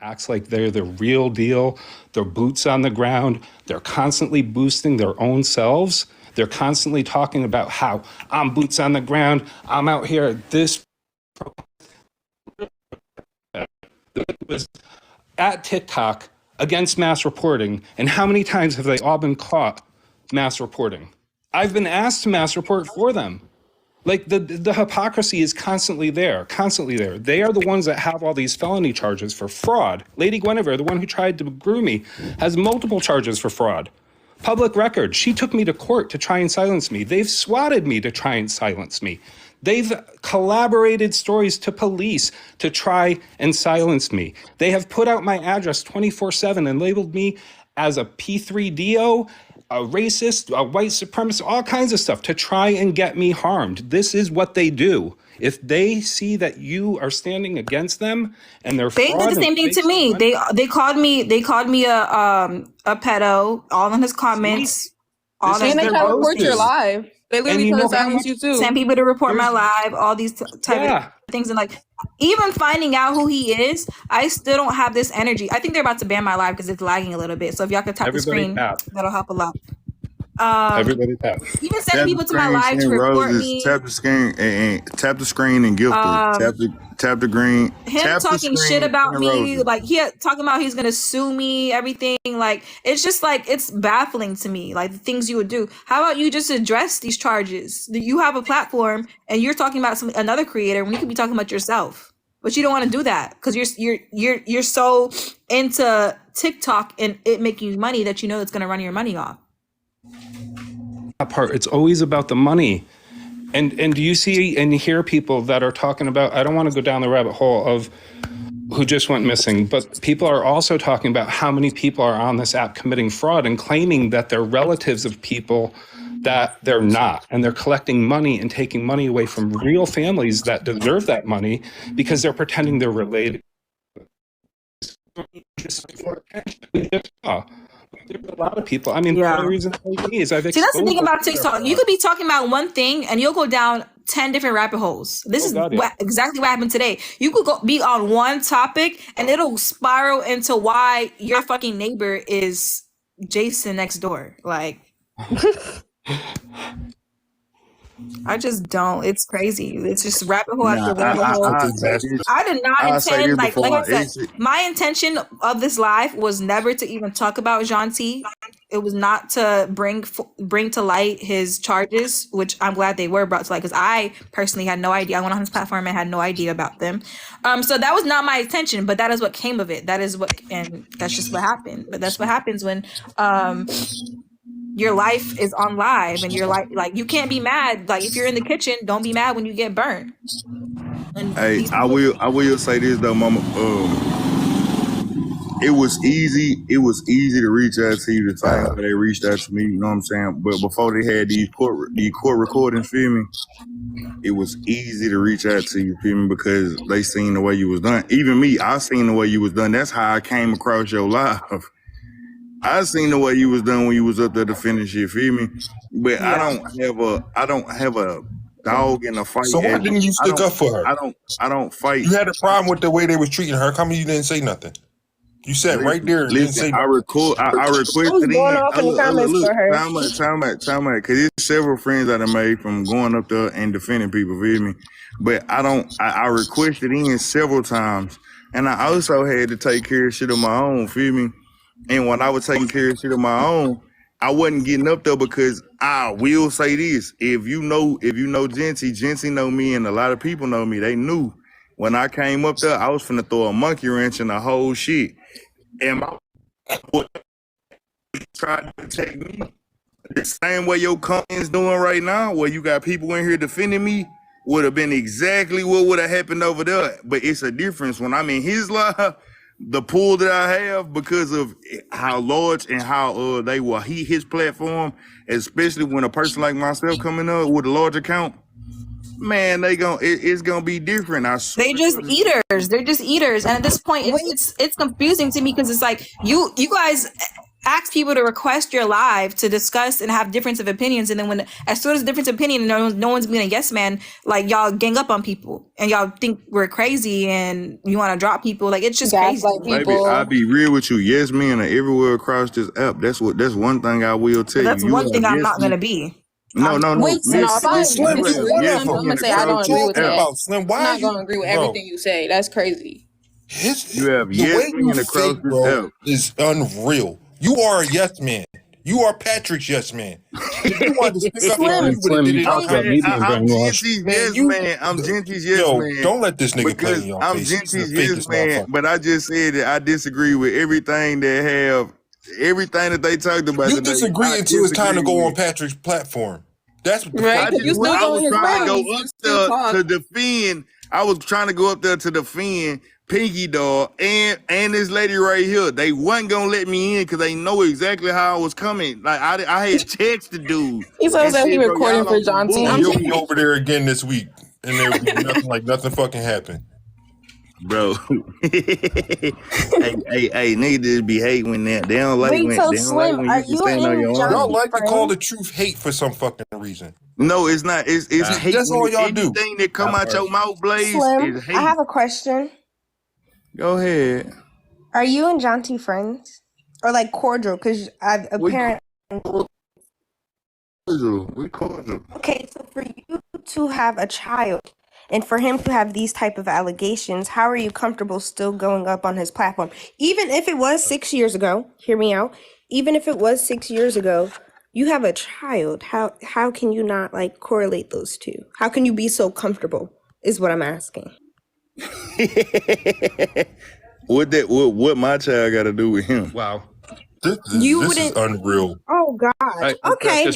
acts like they're the real deal. They're boots on the ground. They're constantly boosting their own selves. They're constantly talking about how I'm boots on the ground. I'm out here at this was at TikTok against mass reporting. And how many times have they all been caught mass reporting? I've been asked to mass report for them. Like the hypocrisy is constantly there, constantly there. They are the ones that have all these felony charges for fraud. Lady Guinevere, the one who tried to groom me, has multiple charges for fraud. Public record, she took me to court to try and silence me. They've swatted me to try and silence me. They've collaborated stories to police to try and silence me. They have put out my address 24/7 and labeled me as a P3DO, a racist, a white supremacist, all kinds of stuff to try and get me harmed. This is what they do. If they see that you are standing against them and they're They did the same thing to me. They called me a pedo, all in his comments. All and they try to report your live. They literally try to silence you too. Send people to report my live, all these type of things. And like, even finding out who he is, I still don't have this energy. I think they're about to ban my live because it's lagging a little bit. So if y'all could tap the screen, that'll help a lot. Everybody tap. Even sending people to my live to report me. Tap the screen and tap the screen and gift tap the green. Him talking shit about me, like talking about he's gonna sue me, everything. Like it's just like it's baffling to me, like the things you would do. How about you just address these charges? You have a platform and you're talking about another creator when you could be talking about yourself. But you don't want to do that because you're so into TikTok and it making you money that you know it's gonna run your money off. That part, it's always about the money. And do you see and hear people that are talking about, I don't want to go down the rabbit hole of who just went missing, but people are also talking about how many people are on this app committing fraud and claiming that they're relatives of people that they're not. And they're collecting money and taking money away from real families that deserve that money because they're pretending they're related. There's a lot of people. I mean, the reason is I've see, that's the thing about TikTok. You could be talking about one thing and you'll go down 10 different rabbit holes. This is exactly what happened today. You could be on one topic and it'll spiral into why your fucking neighbor is Jason next door. Like, I just don't. It's crazy. It's just rabbit hole after rabbit hole. I did not intend, like I said, my intention of this live was never to even talk about Jean-T. It was not to bring to light his charges, which I'm glad they were brought to light because I personally had no idea. I went on his platform and had no idea about them. So that was not my intention, but that is what came of it. That is what, and that's just what happened. But that's what happens when your life is on live and you're like you can't be mad. Like if you're in the kitchen, don't be mad when you get burned. Hey, I will say this though, mama. It was easy to reach out to you the time they reached out to me, you know what I'm saying? But before they had these court recordings, feel me? It was easy to reach out to you, feel me? Because they seen the way you was done. Even me, I seen the way you was done. That's how I came across your live. I seen the way you was done when you was up there to finish it, feel me? But I don't have a dog in the fight. So why didn't you stick up for her? I don't fight. You had a problem with the way they was treating her. How come you didn't say nothing? You sat right there and didn't say nothing. I requested going off in the comments for her. Time out, because there's several friends that I made from going up there and defending people, feel me? But I requested in several times, and I also had to take care of shit of my own, feel me? And when I was taking care of shit of my own, I wasn't getting up there because I will say this. If you know Genty know me and a lot of people know me, they knew when I came up there, I was finna throw a monkey wrench in the whole shit. And my tried to take me the same way your company's doing right now, where you got people in here defending me, would have been exactly what would have happened over there. But it's a difference when I'm in his life. The pool that I have, because of how large and how they will heat his platform, especially when a person like myself coming up with a large account, man, it's gonna be different. I swear. They just eaters. They're just eaters, and at this point, it's confusing to me because it's like you guys. ask people to request your live to discuss and have difference of opinions, and then as soon as difference of opinion, no one's being a yes man, like y'all gang up on people and y'all think we're crazy and you want to drop people. Like, it's just crazy. Like Baby, I'll be real with you. Yes men are everywhere across this app. That's one thing I will tell you. That's one thing I'm not gonna be. No. Wait, Slim, if I Slim, disagree with yes, him, I'm gonna say I don't agree with that. Slim, I'm not gonna agree with everything you say. That's crazy. You have the way you men across think, this bro, app is unreal. You are a yes man. You are Patrick's yes man. If you want to stick up for you, Slim, you talk about me being I'm brainwashed. Genty's yes man. I'm Genty's yes man. Don't let this nigga play in your I'm face. Genty's yes man. But I just said that I disagree with everything that they talked about. You disagree until it's time to go on Patrick's platform. That's what the right. fuck You still I doing was his trying to rallies. go up there to defend. I was trying to go up there to defend Pinky Dog and this lady right here. They wasn't gonna let me in because they know exactly how I was coming. Like I had texted dude. He says that he recording for John T. He'll be over there again this week, and there'll be nothing fucking happened. Bro, hey, niggas just be hating when they don't like when so they don't Slim, like when are you can you stand on in your John own. Y'all like to call the truth hate for some fucking reason. No, it's not. It's hate. That's all y'all do. Anything that come out your mouth, Blaze, Slim, is hate. I have a question. Go ahead. Are you and John T friends? Or like cordial? Because apparently... We cordial. Okay, so for you to have a child and for him to have these type of allegations, how are you comfortable still going up on his platform? Even if it was 6 years ago, hear me out. Even if it was 6 years ago, you have a child. How can you not like correlate those two? How can you be so comfortable is what I'm asking. What my child got to do with him? Wow. This is unreal. Oh God. Okay.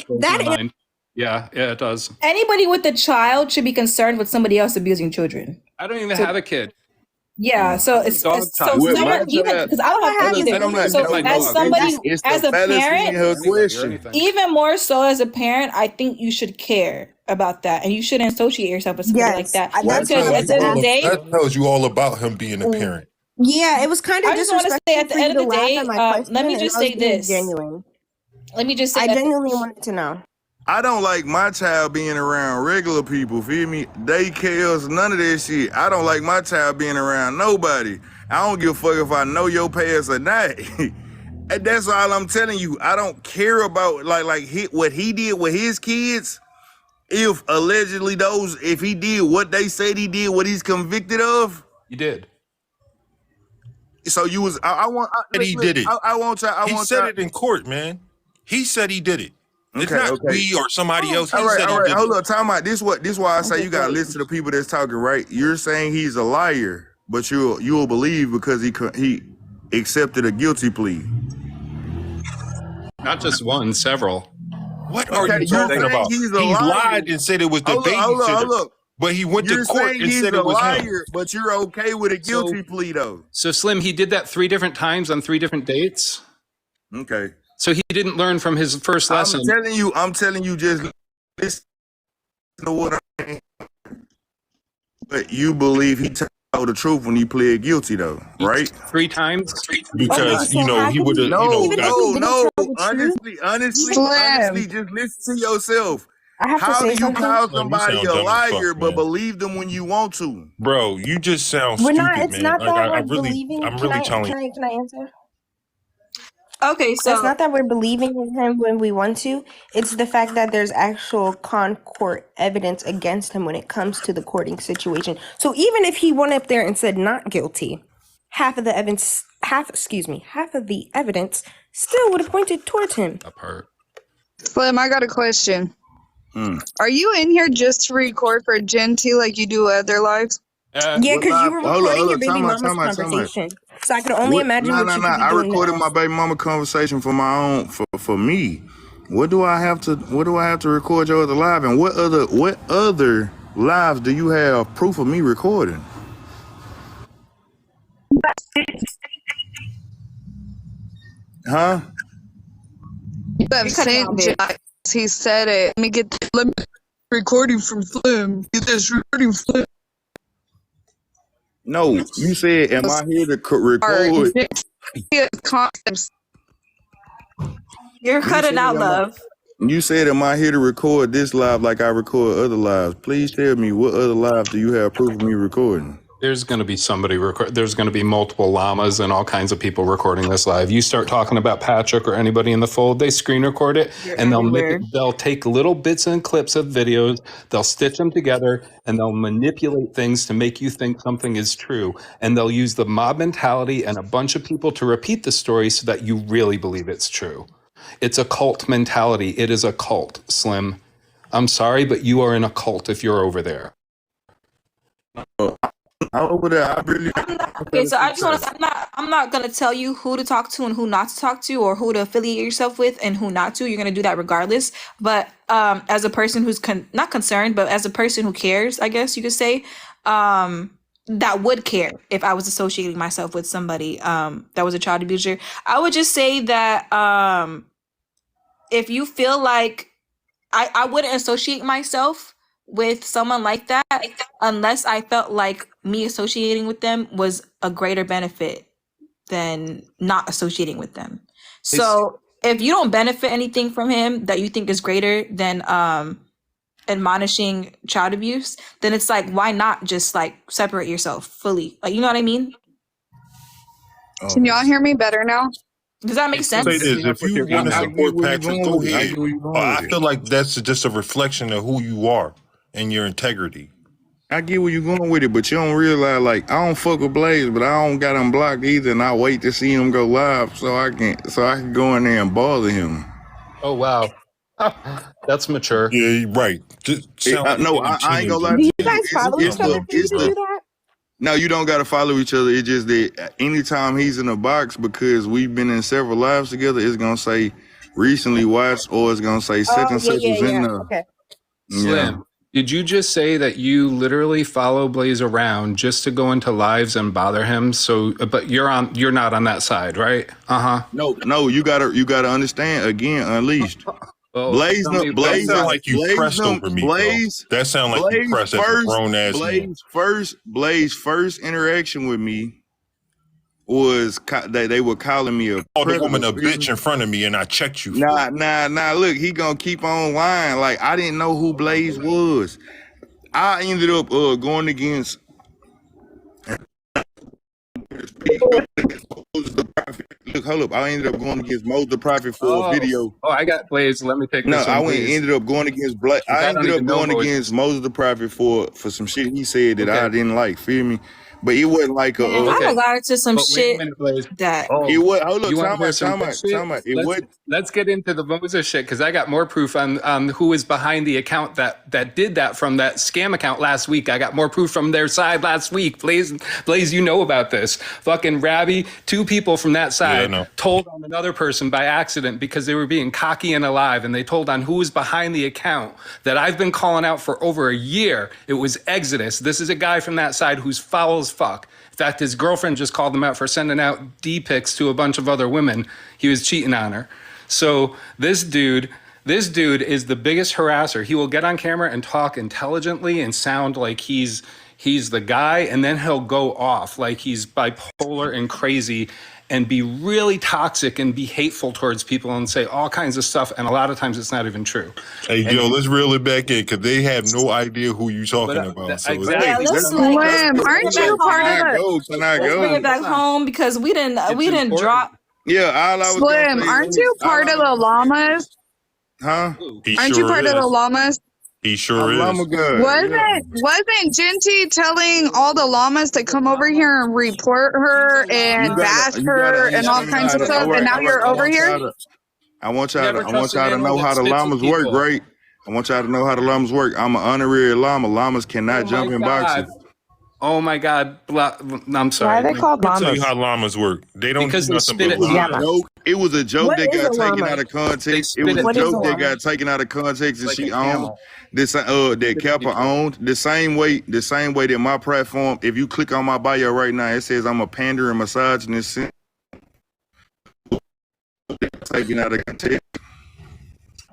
Yeah, it does. Anybody with a child should be concerned with somebody else abusing children. I don't even have a kid. Yeah, so it's so someone, even because I don't have either. So as somebody, as a parent, even more so as a parent, I think you should care about that, and you shouldn't associate yourself with something like that. Because at the end of the day, that tells you all about him being a parent. Yeah, it was kind of. I just want to say at the end of the day, let me just say this. Genuine. Let me just say, I genuinely wanted to know. I don't like my child being around regular people, feel me? Daycares, none of that shit. I don't like my child being around nobody. I don't give a fuck if I know your past or not. And that's all I'm telling you. I don't care about what he did with his kids. If allegedly if he did what they said he did, what he's convicted of. He did. So you was, He did it. He said it in court, man. He said he did it. It's not we or somebody else. All right. Hold up. Time out. This why I say you gotta listen to the people that's talking. Right? You're saying he's a liar, but you'll believe because he accepted a guilty plea. Not just one, several. What are you talking about? He lied and said it was the babysitter. But he went to court and said it was him. But you're okay with a guilty plea, though. So Slim, he did that 3 different times on 3 different dates. Okay. So he didn't learn from his first lesson. I'm telling you, just listen to what I'm saying. But you believe he told the truth when he pled guilty, though, right? 3 times? Because, he would have, No. Honestly, just listen to yourself. How do you call somebody a liar but believe them when you want to? Bro, you just sound stupid, man. It's not that we're believing. I'm really telling you. Can I answer? Okay, so it's not that we're believing in him when we want to. It's the fact that there's actual court evidence against him when it comes to the courting situation. So even if he went up there and said not guilty, half of the evidence still would have pointed towards him. That part. Slim, I got a question. Are you in here just to record for Genty like you do other lives? Yeah, because you were recording your baby mama's conversation. So I can only imagine what you could be doing. I recorded my baby mama conversation for my own, for me. What do I have to record your other live? And what other lives do you have proof of me recording? Huh? You have sent Jack. He said it. Let me recording from Slim. Get this recording from Slim. No, you said, am I here to record? You're cutting out, love. You said, am I here to record this live like I record other lives? Please tell me, what other live do you have proof of me recording? There's going to be somebody there's going to be multiple llamas and all kinds of people recording this live. You start talking about Patrick or anybody in the fold, they screen record it. You're and they'll take little bits and clips of videos, they'll stitch them together, and they'll manipulate things to make you think something is true. And they'll use the mob mentality and a bunch of people to repeat the story so that you really believe it's true. It's a cult mentality. It is a cult, Slim. I'm sorry, but you are in a cult if you're over there. Over there, I really. Okay, so I just want to. I'm not gonna tell you who to talk to and who not to talk to, or who to affiliate yourself with and who not to. You're gonna do that regardless. But as a person who's not concerned, but as a person who cares, I guess you could say, that would care if I was associating myself with somebody that was a child abuser. I would just say that if you feel like I wouldn't associate myself with someone like that unless I felt like me associating with them was a greater benefit than not associating with them. So if you don't benefit anything from him that you think is greater than admonishing child abuse, then it's like, why not just like separate yourself fully? Like, you know what I mean? Can y'all hear me better now? Does that make sense? Say this, if you want to support Patrick, go ahead. I feel like that's just a reflection of who you are and your integrity. I get where you're going with it, but you don't realize, like, I don't fuck with Blaze, but I don't got him blocked either, and I wait to see him go live so I can go in there and bother him. Oh wow. That's mature. Yeah, right. I ain't gonna lie to Do you. you guys follow each other to do that? No, you don't gotta follow each other. It's just that anytime he's in a box, because we've been in several lives together, it's gonna say recently watched, or it's gonna say such and such was in there. Okay. Slim, did you just say that you literally follow Blaze around just to go into lives and bother him? So, but you're not on that side, right? No, you gotta understand. Again, Unleashed. Blaze, that sound like you pressed over me. That sound like you pressed as a grown ass man. Blaze first interaction with me was they were calling me a called the woman a bitch in front of me, and I checked you. Nah. Look, he gonna keep on lying. Like, I didn't know who Blaze was. I ended up going against. Look, hold up. I ended up going against Moses the Prophet for a video. Oh, I got Blaze. Let me take this. Ended up going against Moses the Prophet for some shit he said that I didn't like. Feel me? But it wasn't like a. I got into some shit that. It was. Hold up. Time out. Let's get into the Moses shit, because I got more proof on who is behind the account that did that from that scam account last week. I got more proof from their side last week. Blaze, you know about this. Fucking Rabbi, 2 people from that side told on another person by accident because they were being cocky and alive, and they told on who was behind the account that I've been calling out for over a year. It was Exodus. This is a guy from that side who's foul as fuck. In fact, his girlfriend just called him out for sending out D-pics to a bunch of other women. He was cheating on her. So this dude is the biggest harasser. He will get on camera and talk intelligently and sound like he's the guy, and then he'll go off like he's bipolar and crazy and be really toxic and be hateful towards people and say all kinds of stuff, and a lot of times it's not even true. Hey, let's reel it back in, because they have no idea who you're talking about. So exactly. Aren't you part of it? Let's bring it back home, because we didn't drop. Yeah, Slim, aren't you part of the llamas? Huh? Aren't you part of the llamas? He sure is. Wasn't Genty telling all the llamas to come over here and report her and bash her and all kinds of stuff, and now you're over here? I want y'all to know how the llamas work, right? I want y'all to know how the llamas work. I'm an honorary llama. Llamas cannot jump in boxes. Oh my God! I'm sorry. Why are they called llamas? I'll tell you how llamas work. They don't because do nothing but it was a joke that got taken out of context. It was a joke that got taken out of context, and she owned this. That Kappa owned the same way that my platform. If you click on my bio right now, it says I'm a pander and misogynist. Taken out of context.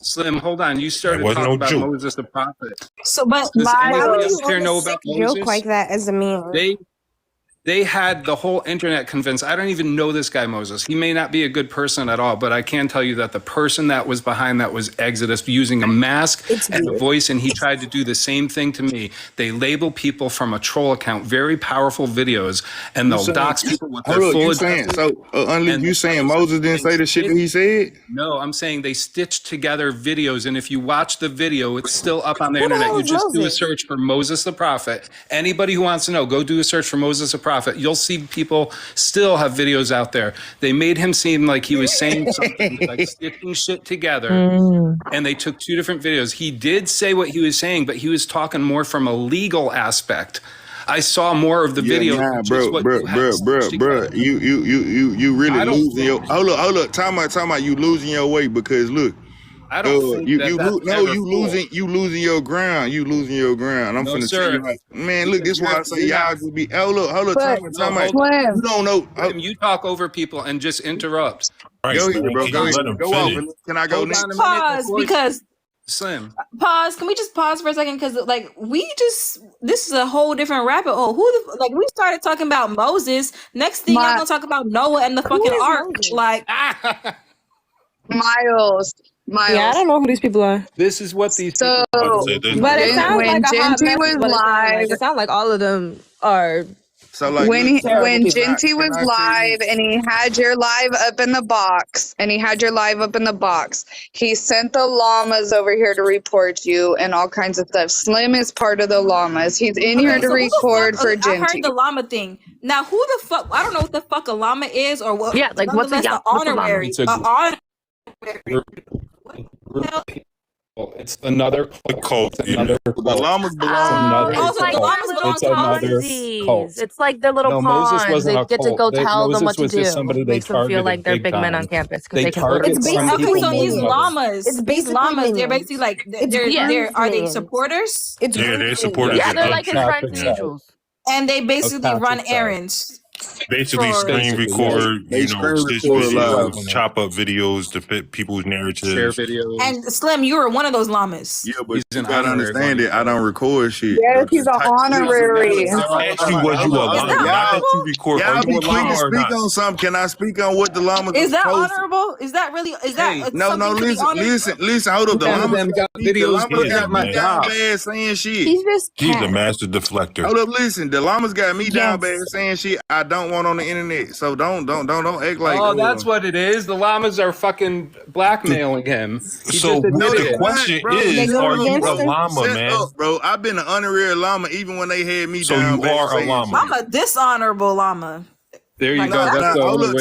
Slim, hold on. You started talking about Moses the prophet. So, but why would you know about joke like that as a man? They had the whole internet convinced. I don't even know this guy, Moses. He may not be a good person at all, but I can tell you that the person that was behind that was Exodus using a mask and a voice, and he tried to do the same thing to me. They label people from a troll account, very powerful videos, and they'll dox people with their full address. You saying Moses didn't say the shit that he said? No, I'm saying they stitched together videos, and if you watch the video, it's still up on the internet. You just do a search for Moses the Prophet. Anybody who wants to know, go do a search for Moses the Prophet. You'll see people still have videos out there. They made him seem like he was saying something, like stitching shit together, and they took two different videos. He did say what he was saying, but he was talking more from a legal aspect. I saw more of the video. Bro. You really losing your. Hold up. Time out. You losing your way because look. I don't think you losing your ground. You losing your ground. I'm finna tell you, man. Look, this is why I say y'all just be. Hold up. Time out. You don't know. You talk over people and just interrupt. Right, go ahead, bro. Go off. Can I go next? Pause because. Slim. Pause. Can we just pause for a second? Because this is a whole different rabbit hole. We started talking about Moses. Next thing y'all gonna talk about Noah and the fucking ark. Like Miles. Yeah, I don't know who these people are. This is what these people but it sounds when like Genty was live. It sounds like all of them are. So like when Genty was live and he had your live up in the box, he sent the llamas over here to report you and all kinds of stuff. Slim is part of the llamas. He's in here to record for Genty. I heard the llama thing. Now who the fuck? I don't know what the fuck a llama is or what. Yeah, like what's a honorary? It's another cult. The llamas belong. It's another cult. It's like their little pawns. They get to go tell them what to do. Somebody makes them feel like they're big men on campus because they can go to It's basically so these llamas. These llamas, they're basically like are they supporters? They're supporters. Yeah, they're like his friends angels. And they basically run errands. Basically, screen record, stitch videos, chop up videos to fit people's narratives. Share videos. And Slim, you were one of those llamas. Yeah, but you gotta understand it. I don't record shit. Yes, he's an honorary. Actually, was you a llama? Not that you record. Are you a llama or not? Speak on something. Can I speak on what the llamas is that honorable? Is that really? Is that no? Listen. Hold up. The llamas got videos. Got my down bad saying shit. He's a master deflector. Hold up. Listen. The llamas got me down bad saying shit I don't want on the internet. So don't act like. Oh, that's what it is. The llamas are fucking blackmailing him. So the question is, are you a llama, man? Up, bro. I've been an honorary llama even when they had me so down. So you are a llama. I'm a dishonorable llama. There you go. Hold up,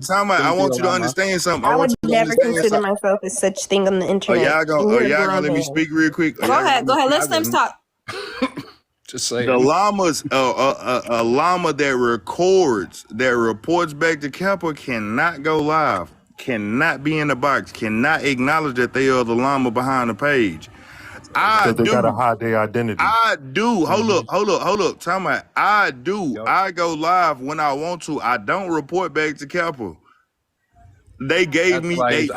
time out. I want you to understand something. I would never consider myself as such thing on the internet. Y'all gonna let me speak real quick? Go ahead. Let Slim talk. Just say the llamas, a llama that reports back to Kappa cannot go live, cannot be in the box, cannot acknowledge that they are the llama behind the page. They gotta hide their identity. I do. Hold up. Time out. I do. Yep. I go live when I want to. I don't report back to Kappa. They gave me a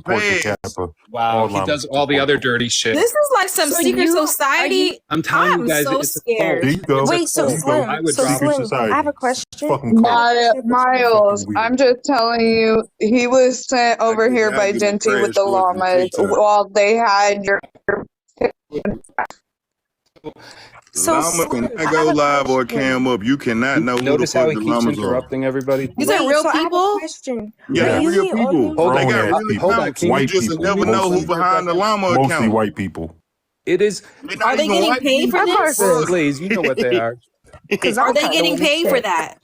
pass. Wow, he does all the other dirty shit. This is like some secret society. I'm telling you guys, so it's scared. There you go. Wait, so Slim, I have a question. Miles, I'm just telling you, he was sent over here by Genty with the llamas while they had your. Llama cannot go live or cam up. You cannot know who the fuck the llamas are. Interrupting everybody. These are real people. Yeah, real people. They got real accounts. You just never know who behind the llama account. Mostly white people. It is. Are they getting paid for this? Blaze, you know what they are. Are they getting paid for that?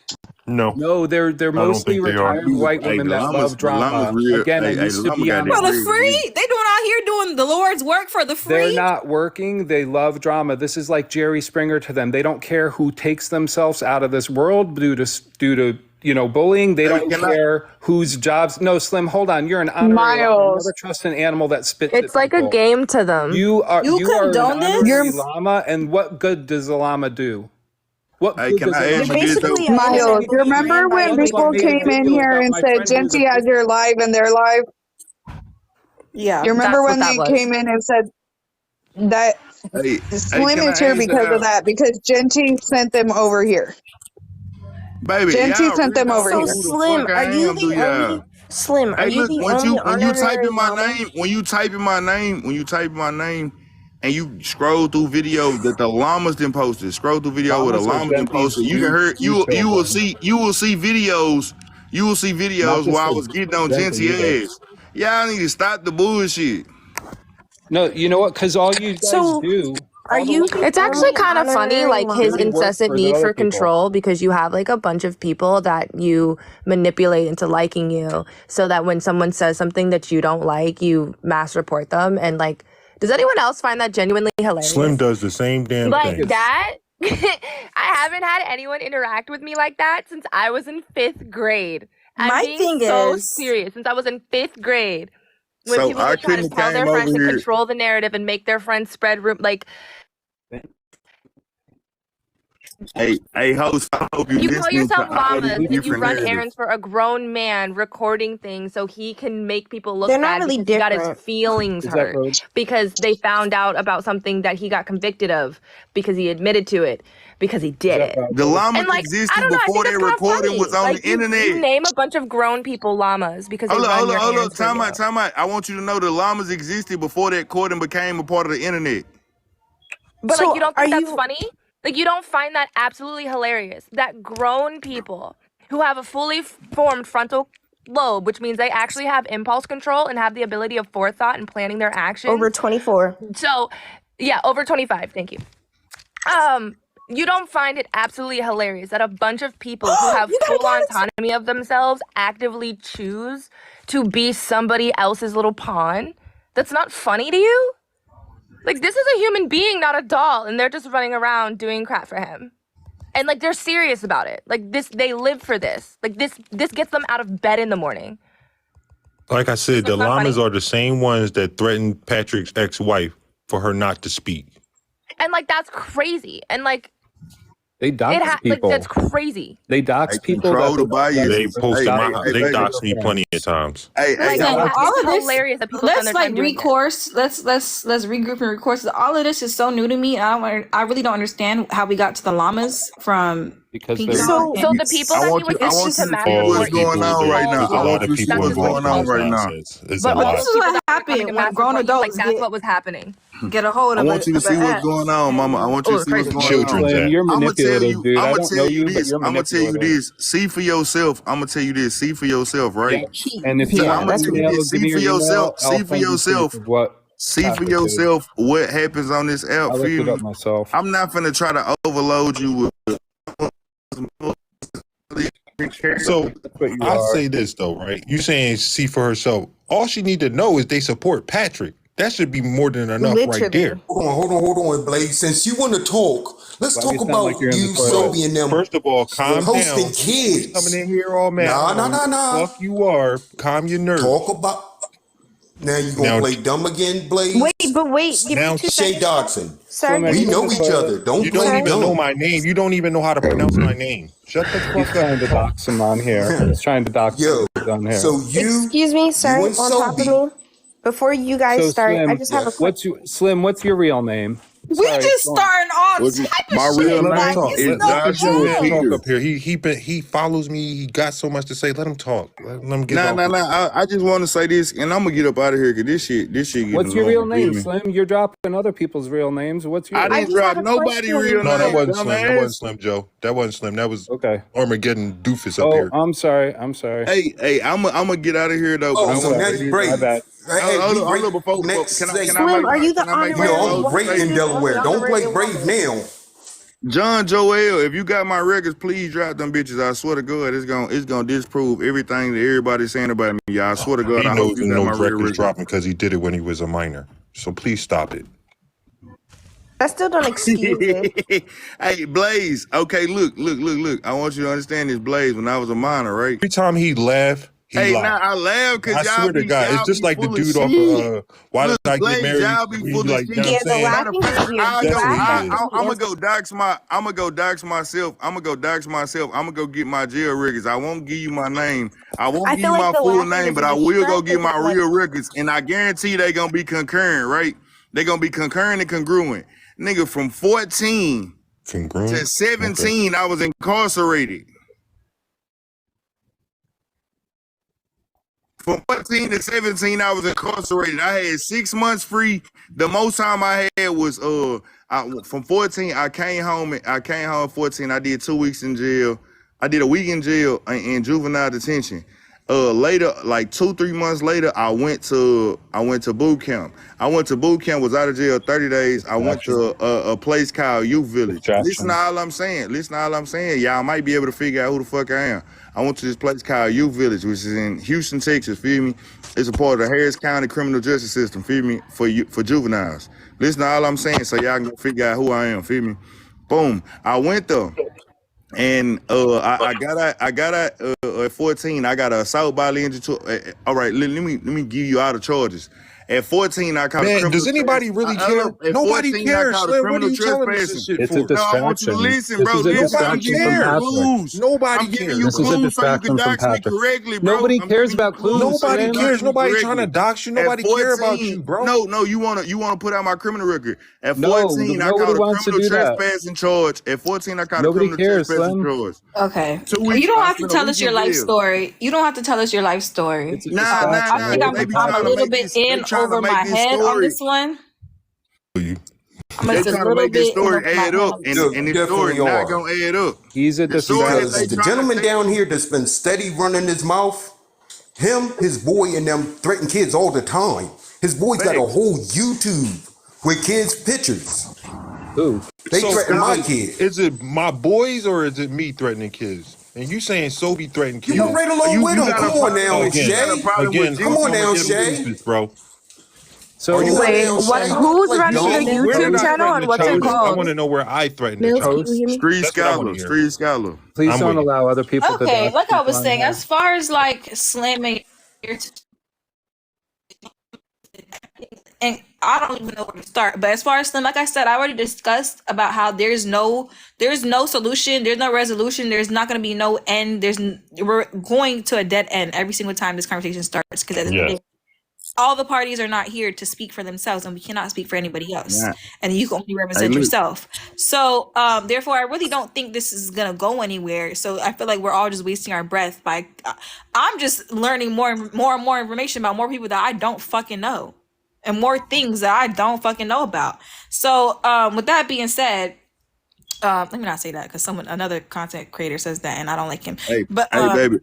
No, they're mostly retired white women that love drama. Again, it used to be for the free. They doing out here doing the Lord's work for the free. They're not working. They love drama. This is like Jerry Springer to them. They don't care who takes themselves out of this world due to bullying. They don't care whose jobs. No, Slim, hold on. You're an honorary. Never trust an animal that spits. It's like a game to them. You condone this? You're a llama, and what good does a llama do? Miles, remember when people came in here and said Genty has your live and their live? Yeah. You remember when they came in and said that Slim is here because of that, because Genty sent them over here. Baby, Genty y'all sent really them don't over know So here. who the Slim, fuck are I you am, do the y'all? only Slim? Are Hey, you look, the once only you type honorary in my Lama? name, when you type in my name, and you scroll through videos that the llamas then posted, scroll through video where the Llamas are llamas then Genti's posted, you can new hear you will children, see videos, not where just I for was getting on Genti either. Gent's ass. Y'all need to stop the bullshit. No, you know what? Because all you guys So do, are all the you little the It's actually only kind of funny, honorary like his dirty Lama? work incessant for the need other for people. control, because you have like a bunch of people that you manipulate into liking you, so that when someone says something that you don't like, you mass report them. And like, does anyone else find that genuinely hilarious? Slim does the same damn Like thing. that? I haven't had anyone interact with me like that since I was in 5th grade. I'm My being thing so is, serious. Since I was in 5th grade. When So people I would try to couldn't have tell their came friends over and here. control the narrative and make their friends spread like, Hey, host, I hope you you call listening to yourself all these llamas and you different run narratives. errands for a grown man recording things so he can make people look They're not bad really because he got his different. feelings Is that hurt road? because they found out about something that he got convicted of because he admitted to it because he Is did that it. The road? llamas And like, I existed don't know, I think before that's that kind of recording was funny. on Like the you internet. name a bunch of grown people llamas because they run your Hold errands up, for you. time out. I want you to know the llamas existed before that recording became a part of the internet. But like, you So don't are think that's you funny? Like, you don't find that absolutely hilarious? That grown people who have a fully formed frontal lobe, which means they actually have impulse control and have the ability of forethought and planning their actions. over 24? So, yeah, over 25. Thank you. You don't find it absolutely hilarious that a bunch of people who have You gotta full get it. autonomy of themselves actively choose to be somebody else's little pawn? That's not funny to you? Like, this is a human being, not a doll, and they're just running around doing crap for him. And like, they're serious about it. Like this, they live for this. Like this gets them out of bed in the morning. Like I said, the That's not llamas funny. are the same ones that threatened Patrick's ex-wife for her not to speak. And like, that's crazy. And like, They dox like, people. that's crazy. They dox people. Control the bias. They posted they baby. doxed me plenty of times. Like, all of this, hilarious that people let's spend their like time doing recourse. Let's regroup and recourse. All of this is so new to me. I really don't understand how we got to the llamas from Because Pink they're Dog. So the people that he was I using want to you to mass see All the what's report going people, on right now. there's a I lot want of you to see people what's involved going in on this right now. nonsense. It's But a all lot. This the is people what that were coming happened to when mass grown report you, like adults that's what was happening. get a hold I of want you to see what's app. going on, mama. I want you to see what's The going children's on. Slim, app. you're I'm gonna tell manipulative, you. dude. I'm I gonna don't tell know you you, but this. you're I'm gonna tell you manipulative. this. See for yourself. I'm gonna tell you this. See for yourself, right? Yep. And if So you I'm want gonna my tell you email, this. give See me for your yourself. email. I'll See for send you proof yourself. of what See for Patrick did. yourself what happens on this app. I looked Feel it up me? myself. I'm not finna try to overload you with. So That's what you I are. say this though, right? You saying see for herself. All she need to know is they support Patrick. That should be more than enough right there. Literally. Hold on, Blaze. Since you want to talk, let's Why do talk you sound about like you're in the you, toilet? Sophie, and them First of all, calm hosting down. You always coming kids. in here all mad. Nah, I nah, don't know nah, who the nah. fuck you are. Calm your nerves. Talk about. Now you gonna Now, play dumb again, Blaze? Wait, give me now 2 Shay seconds. Dodson. Sir, Slim, are give We you me in know the each toilet? other. Don't you don't play even know dumb. my name. You don't even know how to pronounce my name. Shut the He's fuck trying to up. dox him on here. He's trying to dox Yo, him on here. so Excuse me, sir, you on and top of Sophie. me. Before you guys So start, I Slim, just have a Yes. quick. what's your real name? We Sorry, just go on. starting all What's type of my Let, shit. real let him Like name talk. it's is Let the no Joshua gentleman talk Peters. up here. He follows me. He got so much to say. Let him talk. Let him get off. I just want to say this, and I'm gonna get up out of here because this shit getting What's your real annoying. name, Slim? You're dropping other people's real names. What's yours? I I didn't just drop have a nobody question. real No, that name, wasn't Slim. That wasn't dumbass. Slim, Joe. That wasn't Slim. That was Okay. Armageddon doofus up Oh, here. I'm sorry. I'm sorry. Hey, I'm gonna get out of here though. But Oh, I I'm so want now sorry. you to. My brave. bad. Hey, Hold we on, break before next can segment. I Slim, make are you the my You know, honorary I'm closing great in woman statement? or the Delaware. Don't play honorary brave woman? now. John Joel, if you got my records, please drop them bitches. I swear to God, it's gonna disprove everything that everybody's saying about me. Y'all, I swear to God, He I hope knows you and got my knows real records records. dropping because he did it when he was a minor. So please stop it. That still don't excuse it. Hey, Blaze. Okay, look. I want you to understand this, Blaze. When I was a minor, right? Every time he laugh, he Hey, lie. now I laugh I because swear to God, it's just like the full of dude off shit. of Why Look, Did I Get Blaze, Married? y'all be He full be of like, you know what I'm Yeah, shit. the saying? Matter of laughing is fact, weird. The That's what he laughing is. is I'm weird. gonna go dox myself. I'm gonna go get my jail records. I won't give you my name. I won't I give feel you like my the full laughing name, is but a I will go distract get because my it's like, real records, and I guarantee they gonna be concurrent, right? They gonna be concurrent and congruent. Nigga, from 14 to Congruent? Okay. 17, I was incarcerated. From 14 to 17, I was incarcerated. I had 6 months free. The most time I had was from 14. I came home. 14. I did 2 weeks in jail. I did a week in jail in juvenile detention. Later, like 2-3 months later, I went to boot camp. Was out of jail 30 days. I went to a place called Youth Village. Listen to all I'm saying. Y'all might be able to figure out who the fuck I am. I went to this place called Youth Village, which is in Houston, Texas. Feel me? It's a part of the Harris County criminal justice system. Feel me? For juveniles. Listen to all I'm saying, so y'all can figure out who I am. Feel me? Boom. I went there. And I got out at 14. I got an assault bodily injury. All right, let me give you all the charges. At 14, I caught a criminal. Does anybody really care? Nobody cares. Slim, what are you telling us this shit for? No, I want you to listen, bro. Nobody cares. Nobody cares. This is a distraction from Patrick. Nobody cares about clues. Nobody cares. Nobody trying to dox you. Nobody care about you, bro. No, you wanna put out my criminal record. At 14, I caught a criminal trespassing charge. At 14, I caught a criminal trespassing charge. Okay. You don't have to tell us your life story. You don't have to tell us your life story. I think I'm a little bit in over my head on this one. They're trying to make this story add up, and this story not gonna add up. He's a because the gentleman down here that's been steady running his mouth, him, his boy, and them threaten kids all the time. His boy's got a whole YouTube with kids' pictures. Who? They threaten my kids. Is it my boys or is it me threatening kids? And you saying Sophie threatened kids? You right along with him. Come on now, Shay. Come on now, Shay. Bro. So who's running the YouTube channel and what's it called? I want to know where I threatened the child. Street Scholar. Please don't allow other people to. Okay, like I was saying, as far as like slamming, and I don't even know where to start. But as far as Slim, like I said, I already discussed about how there's no solution, there's no resolution, there's not going to be no end. We're going to a dead end every single time this conversation starts, because at the end of the day, all the parties are not here to speak for themselves, and we cannot speak for anybody else. And you can only represent yourself. So therefore, I really don't think this is gonna go anywhere. So I feel like we're all just wasting our breath by I'm just learning more and more information about more people that I don't fucking know, and more things that I don't fucking know about. So with that being said, let me not say that, because another content creator says that and I don't like him. Hey, baby.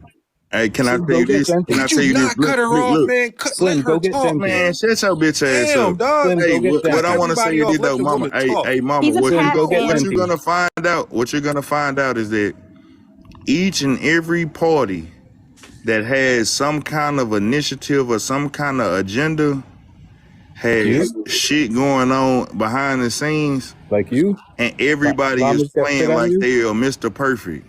Hey, can I tell you this? Can I tell you this? Cut her off, man. Slim, go get Genty. Man, shut your bitch ass up. Dog. Hey, what I want to say is though, mama. Hey, mama. What you're gonna find out? What you're gonna find out is that each and every party that has some kind of initiative or some kind of agenda has shit going on behind the scenes. Like you? And everybody is playing like they are Mr. Perfect.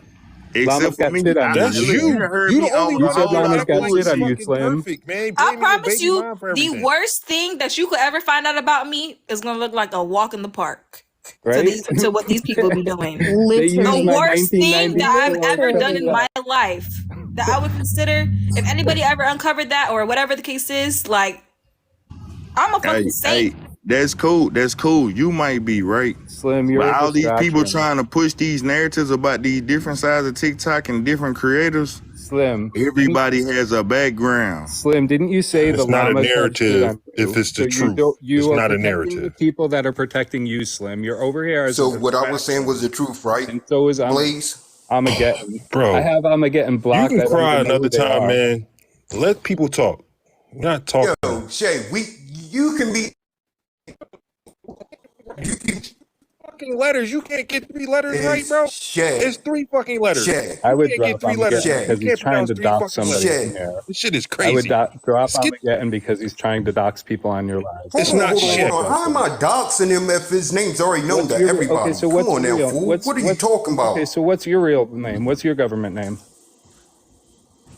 Except for me. That's you. You the only one that got shit on you, Slim. I promise you, the worst thing that you could ever find out about me is gonna look like a walk in the park. Right? To what these people be doing. The worst thing that I've ever done in my life that I would consider, if anybody ever uncovered that or whatever the case is, like, I'm a fucking saint. That's cool. You might be right. Slim, you're but all these people trying to push these narratives about these different sides of TikTok and different creators. Slim, everybody has a background. Slim, didn't you say it's not a narrative if it's the truth? It's not a narrative. The people that are protecting you, Slim, you're over here. So what I was saying was the truth, right? And so is Blaze. Armageddon. Bro, I have Armageddon blocked. You can cry another time, man. Let people talk. Not talk. Yo, Shay, you can be. Fucking letters. You can't get 3 letters right, bro. Shay. It's 3 fucking letters. Shay. I would drop Armageddon because he's trying to dox somebody. This shit is crazy. I would drop Armageddon because he's trying to dox people on your lives. It's not shit. How am I doxing him if his name's already known to everybody? Okay, so come on now, fool. What are you talking about? Okay, so what's your real name? What's your government name?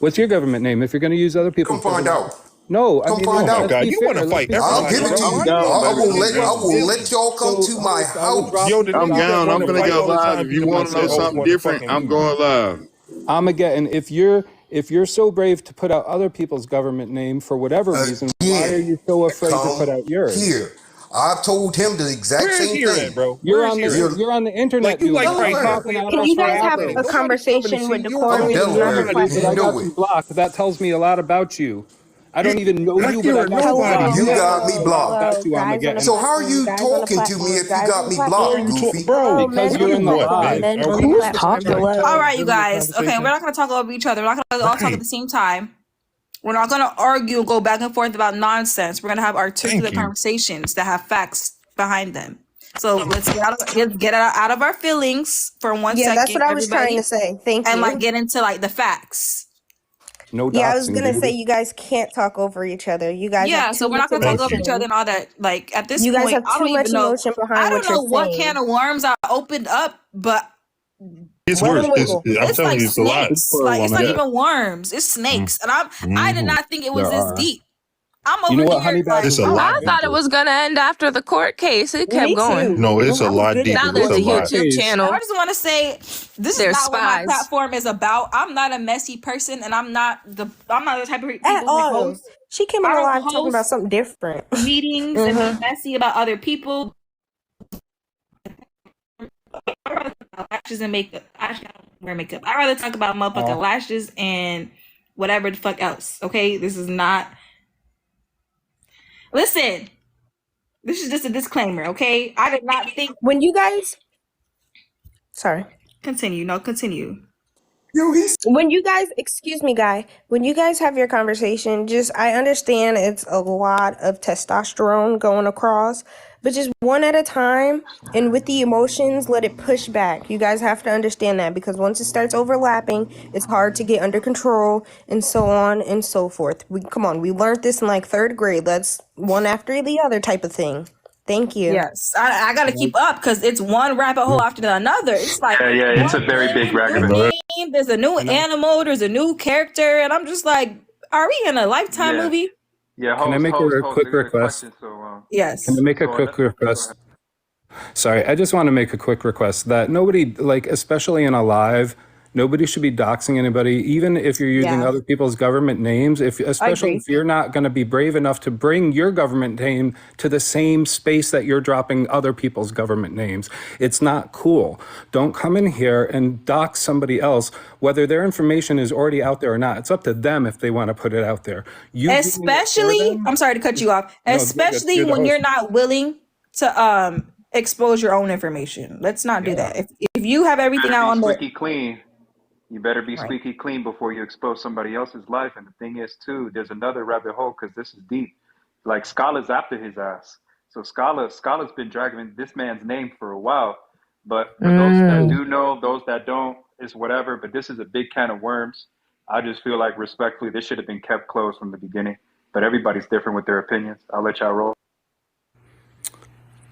What's your government name? If you're going to use other people's Come find out. No, come find out. God, you want to fight? I'll give it to you. I will let y'all come to my house. I'm down. I'm gonna go live. If you want to know something different, I'm going live. Armageddon. If you're so brave to put out other people's government name for whatever reason, why are you so afraid to put out yours? Here. I've told him the exact same thing, bro. You're on the internet. Can you guys have a conversation with the call? Blocked. That tells me a lot about you. I don't even know you, but I got nobody. You got me blocked. That's who I'm getting. So how are you talking to me if you got me blocked, Goofy? Bro, Because you're in the live. Who's talking? All right, you guys. Okay, we're not gonna talk over each other. We're not gonna all talk at the same time. We're not gonna argue and go back and forth about nonsense. We're gonna have articulate conversations that have facts behind them. So let's get out of our feelings for 1 second. Yeah, that's what I was trying to say. Thank you. And like get into like the facts. No doxing, yeah, I was gonna say you guys can't talk over each other. You guys, so we're not gonna talk over each other and all that. Like at this you point, guys have too much emotion behind. I don't know what can of worms I opened up, but it's worse. I'm telling you, it's a lot. Like it's not even worms; it's snakes, and I did not think it was this deep. I'm over here. I thought it was gonna end after the court case. It kept going. No, it's a lot deeper. Now there's a YouTube channel. I just want to say this is not what my platform is about. I'm not a messy person, and I'm not the type of people at all. Host. She came on live talking about something different. Meetings and be messy about other people. Lashes and makeup. I don't wear makeup. I'd rather talk about motherfucking lashes and whatever the fuck else. Okay, this is not. Listen, this is just a disclaimer, okay? I did not think when you guys. Sorry. Continue. No, continue. When you guys, excuse me, guy, when you guys have your conversation, I understand it's a lot of testosterone going across, but just one at a time, and with the emotions, let it push back. You guys have to understand that, because once it starts overlapping, it's hard to get under control, and so on and so forth. We learned this in like 3rd grade. That's one after the other type of thing. Thank you. Yes, I got to keep up because it's one rabbit hole after another. It's like it's a very big rabbit hole. There's a new animal, there's a new character, and I'm just like, are we in a Lifetime movie? Yeah. Can I make a quick request? Yes. Can I make a quick request? Sorry, I just want to make a quick request that nobody, like, especially in a live, nobody should be doxing anybody, even if you're using other people's government names, especially if you're not going to be brave enough to bring your government name to the same space that you're dropping other people's government names. It's not cool. Don't come in here and dox somebody else, whether their information is already out there or not. It's up to them if they want to put it out there. Especially, I'm sorry to cut you off, especially when you're not willing to expose your own information. Let's not do that. If you have everything out on squeaky clean. You better be squeaky clean before you expose somebody else's life. And the thing is, too, there's another rabbit hole because this is deep. Like, Scala's after his ass. So Scala's been dragging this man's name for a while. But for those that do know, those that don't, it's whatever. But this is a big can of worms. I just feel like, respectfully, this should have been kept closed from the beginning. But everybody's different with their opinions. I'll let y'all roll.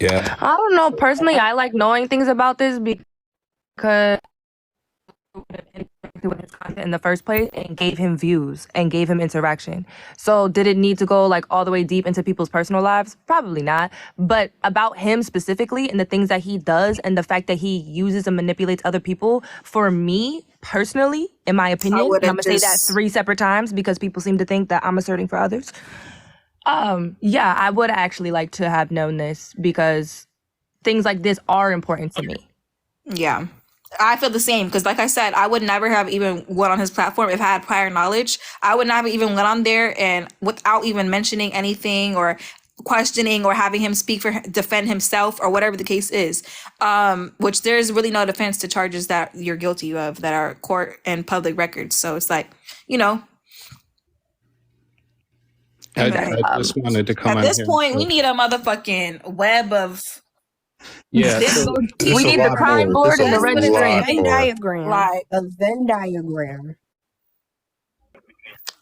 Yeah. I don't know. Personally, I like knowing things about this because with his content in the first place and gave him views and gave him interaction. So did it need to go like all the way deep into people's personal lives? Probably not. But about him specifically and the things that he does and the fact that he uses and manipulates other people, for me personally, in my opinion, and I'm gonna say that 3 separate times because people seem to think that I'm asserting for others. Yeah, I would actually like to have known this because things like this are important to me. Yeah. I feel the same because, like I said, I would never have even went on his platform if I had prior knowledge. I would not have even went on there and without even mentioning anything or questioning or having him defend himself or whatever the case is. Which there's really no defense to charges that you're guilty of that are court and public records. So it's like, I just wanted to come at on this here. point, we need a motherfucking web of. Yeah, we need the crime board and the registry. Venn diagram. Like a Venn diagram.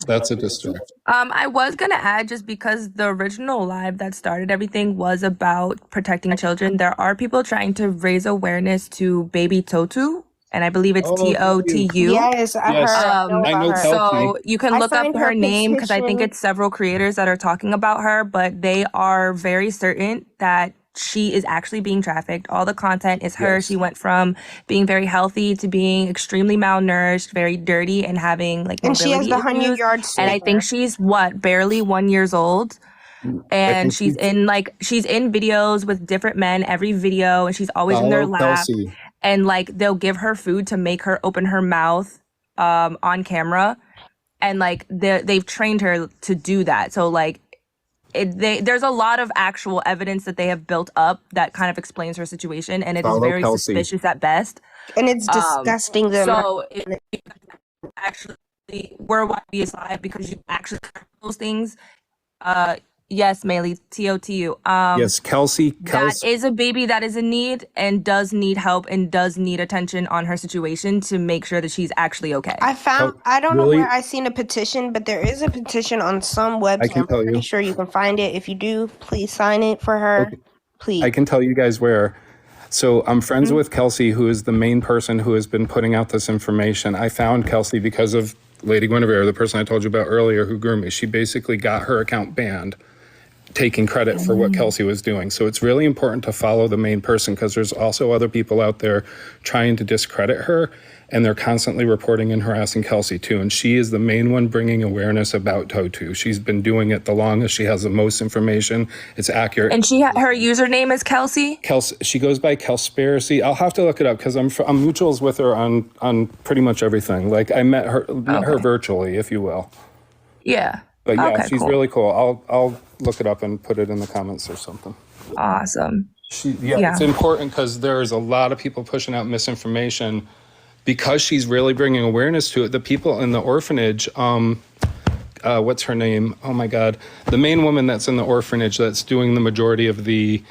That's a distraction. I was gonna add, just because the original live that started everything was about protecting children, there are people trying to raise awareness to baby Totu, and I believe it's TOTU. Yes, I heard. I know so you can look up her name because I think it's several creators that are talking about her, but they are very certain that she is actually being trafficked. All the content is her. Yes. She went from being very healthy to being extremely malnourished, very dirty, and having like and she has the 100-yard super. And I think she's barely 1 year old. And she's in videos with different men every video, and she's always in their lap. Kelsey. And like they'll give her food to make her open her mouth on camera. and like they've trained her to do that. So like there's a lot of actual evidence that they have built up that kind of explains her situation, and it is very suspicious at best. And it's disgusting. So it actually, we're why we is live because you actually those things. Yes, Maylee, TOTU. Yes, Kelsey. That is a baby that is in need and does need help and does need attention on her situation to make sure that she's actually okay. I don't know where I seen a petition, but there is a petition on some website. I'm pretty sure you can find it. If you do, please sign it for her. Okay. Please. I can tell you guys where. So I'm friends with Kelsey, who is the main person who has been putting out this information. I found Kelsey because of Lady Guinevere, the person I told you about earlier who groomed me. She basically got her account banned, taking credit for what Kelsey was doing. So it's really important to follow the main person because there's also other people out there trying to discredit her, and they're constantly reporting and harassing Kelsey too. And she is the main one bringing awareness about TOTU. She's been doing it the longest. She has the most information. It's accurate. And her username is Kelsey? She goes by Kelspiracy. I'll have to look it up because I'm mutuals with her on pretty much everything. Like I met her virtually, if you will. Yeah. But yeah, she's cool. Really cool. I'll look it up and put it in the comments or something. Awesome. It's important because there's a lot of people pushing out misinformation because she's really bringing awareness to it. The people in the orphanage, what's her name? Oh my God. The main woman that's in the orphanage that's doing the majority of the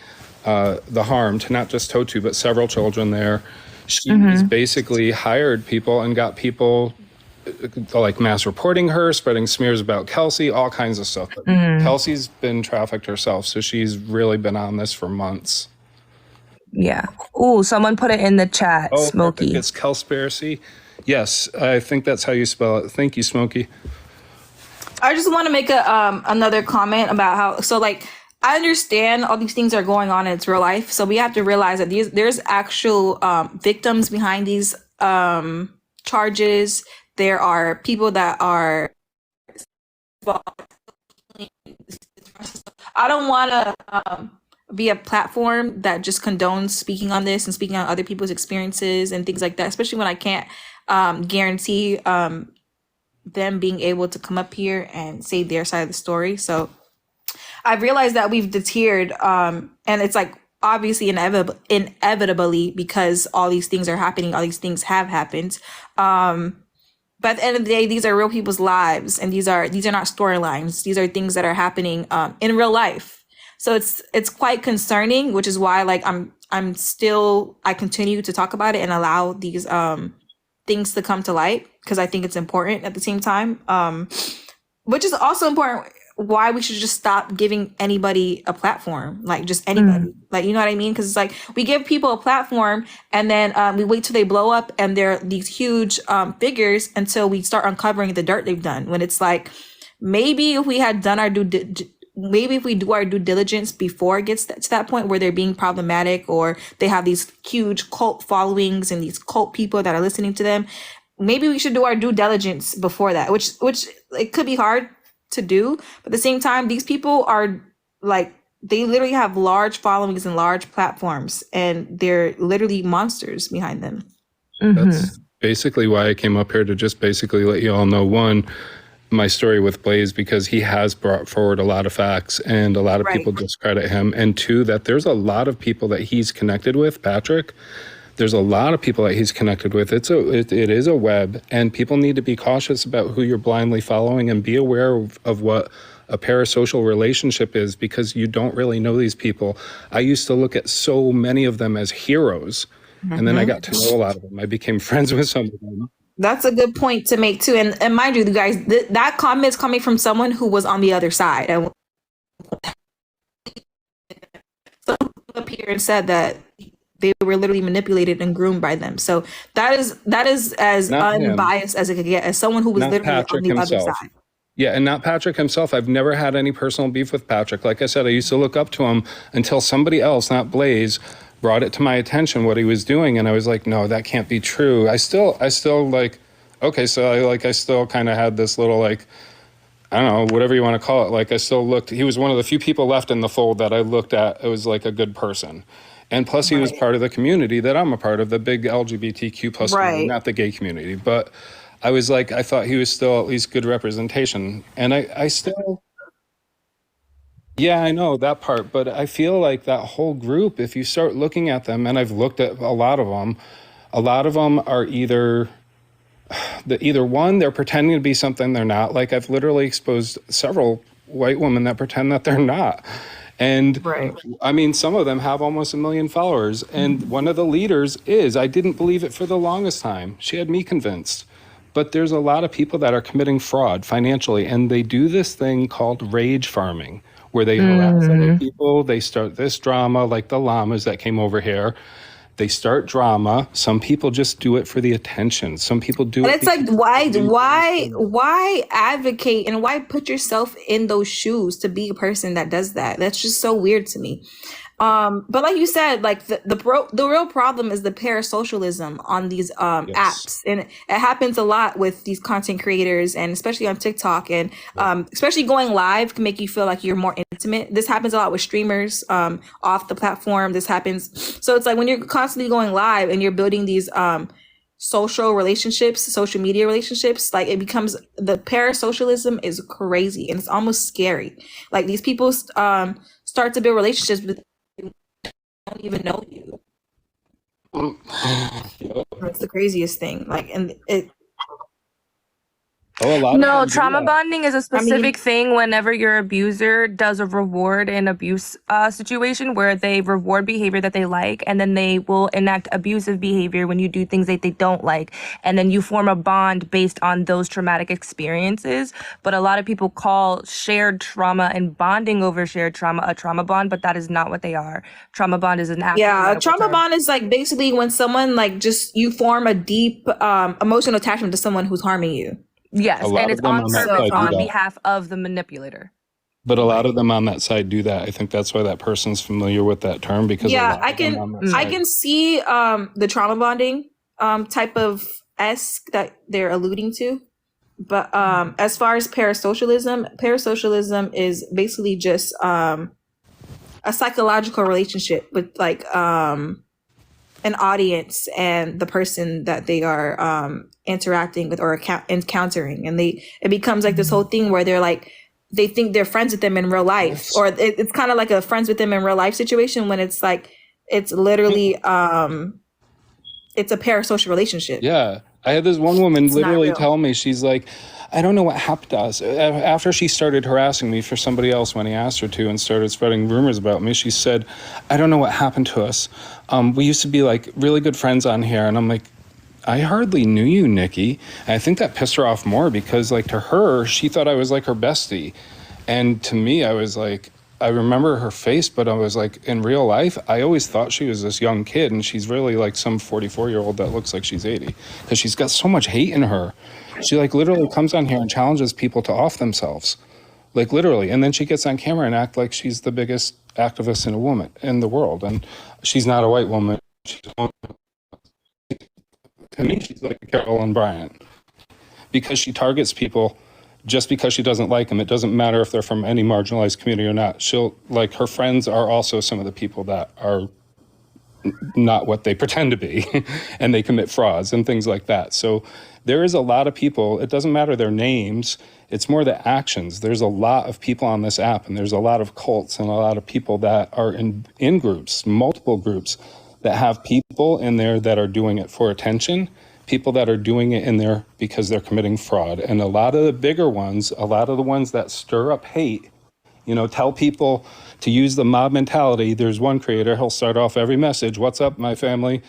harm to not just TOTU, but several children there. She has basically hired people and got people like mass reporting her, spreading smears about Kelsey, all kinds of stuff. Kelsey's been trafficked herself, so she's really been on this for months. Yeah. Ooh, someone put it in the chat, Smokey. Perfect. It's Kelspiracy. Yes, I think that's how you spell it. Thank you, Smokey. I just want to make another comment about how, so like, I understand all these things are going on in its real life. So we have to realize that there's actual victims behind these charges. There are people that are. I don't want to be a platform that just condones speaking on this and speaking on other people's experiences and things like that, especially when I can't guarantee them being able to come up here and say their side of the story. So I've realized that we've deterred, and it's like obviously inevitably because all these things are happening, all these things have happened. But at the end of the day, these are real people's lives, and these are not storylines. These are things that are happening in real life. So it's quite concerning, which is why like I continue to talk about it and allow these things to come to light because I think it's important at the same time. Which is also important why we should just stop giving anybody a platform, like just anybody, like, you know what I mean? Because it's like we give people a platform and then we wait till they blow up and they're these huge figures until we start uncovering the dirt they've done. When it's like maybe if we had done our maybe if we do our due diligence before it gets to that point where they're being problematic or they have these huge cult followings and these cult people that are listening to them, maybe we should do our due diligence before that, which it could be hard to do. But at the same time, these people are like, they literally have large followings and large platforms, and they're literally monsters behind them. That's basically why I came up here, to just basically let you all know, one, my story with Blaze, because he has brought forward a lot of facts and a lot of people discredit him. And two, that there's a lot of people that he's connected with, Patrick. There's a lot of people that he's connected with. It is a web, and people need to be cautious about who you're blindly following and be aware of what a parasocial relationship is, because you don't really know these people. I used to look at so many of them as heroes, and then I got to know a lot of them. I became friends with some of them. That's a good point to make too. And mind you, guys, that comment is coming from someone who was on the other side. And someone up here and said that they were literally manipulated and groomed by them. So that is as not unbiased as it could get, as someone who was not literally Patrick on the himself. Other side. Yeah, and not Patrick himself. I've never had any personal beef with Patrick. Like I said, I used to look up to him until somebody else, not Blaze, brought it to my attention what he was doing, and I was like, no, that can't be true. I still like, okay, so I still kind of had this little, like, I don't know, whatever you want to call it. Like, I still looked, he was one of the few people left in the fold that I looked at. It was like a good person. And plus he was part of the community that I'm a part of, the big LGBTQ plus community, not the gay community. But I was like, I thought he was still at least good representation. And I still, yeah, I know that part, but I feel like that whole group, if you start looking at them, and I've looked at a lot of them are either one, they're pretending to be something they're not. Like I've literally exposed several white women that pretend that they're not. And Right. I mean, some of them have almost 1 million followers. And one of the leaders I didn't believe it for the longest time. She had me convinced. But there's a lot of people that are committing fraud financially, and they do this thing called rage farming, where they harass other people. They start this drama, like the llamas that came over here. They start drama. Some people just do it for the attention. Some people do And it. it's like, why advocate and why put yourself in those shoes to be a person that does that? That's just so weird to me. But like you said, like the real problem is the parasocialism on these apps, and it happens a lot with these content creators, and especially on TikTok, and especially going live can make you feel like you're more intimate. This happens a lot with streamers off the platform. This happens, so it's like when you're constantly going live and you're building these social relationships, social media relationships, like it becomes, the parasocialism is crazy and it's almost scary. Like these people start to build relationships with don't even know you. That's the craziest thing. Like, and it. No, trauma bonding is a specific thing whenever your abuser does a reward in abuse situation where they reward behavior that they like, and then they will enact abusive behavior when you do things that they don't like, and then you form a bond based on those traumatic experiences. But a lot of people call shared trauma and bonding over shared trauma a trauma bond, but that is not what they are. Trauma bond is an a trauma bond is like basically when someone like just you form a deep emotional attachment to someone who's harming you. Yes, and it's on purpose on behalf of the manipulator. But a lot of them on that side do that. I think that's why that person's familiar with that term, because I can see the trauma bonding type of esque that they're alluding to. But as far as parasocialism is basically just a psychological relationship with like an audience and the person that they are interacting with or encountering, and it becomes like this whole thing where they're like, they think they're friends with them in real life, or it's kind of like a friends with them in real life situation when it's like it's literally it's a parasocial relationship. Yeah, I had this one woman literally tell me, she's like, I don't know what happened to us. After she started harassing me for somebody else when he asked her to and started spreading rumors about me, she said, I don't know what happened to us. We used to be like really good friends on here. And I'm like, I hardly knew you, Nikki. And I think that pissed her off more because like to her, she thought I was like her bestie. And to me, I was like, I remember her face, but I was like, in real life, I always thought she was this young kid, and she's really like some 44-year-old that looks like she's 80 because she's got so much hate in her. She like literally comes on here and challenges people to off themselves, like literally. And then she gets on camera and act like she's the biggest activist in the world. And she's not a white woman. To me, she's like Carolyn Bryant because she targets people just because she doesn't like them. It doesn't matter if they're from any marginalized community or not. She'll like, her friends are also some of the people that are not what they pretend to be and they commit frauds and things like that. So there is a lot of people, it doesn't matter their names, it's more the actions. There's a lot of people on this app, and there's a lot of cults and a lot of people that are in groups, multiple groups, that have people in there that are doing it for attention, people that are doing it in there because they're committing fraud. And a lot of the bigger ones, a lot of the ones that stir up hate, you know, tell people to use the mob mentality. There's one creator, he'll start off every message, what's up, my family?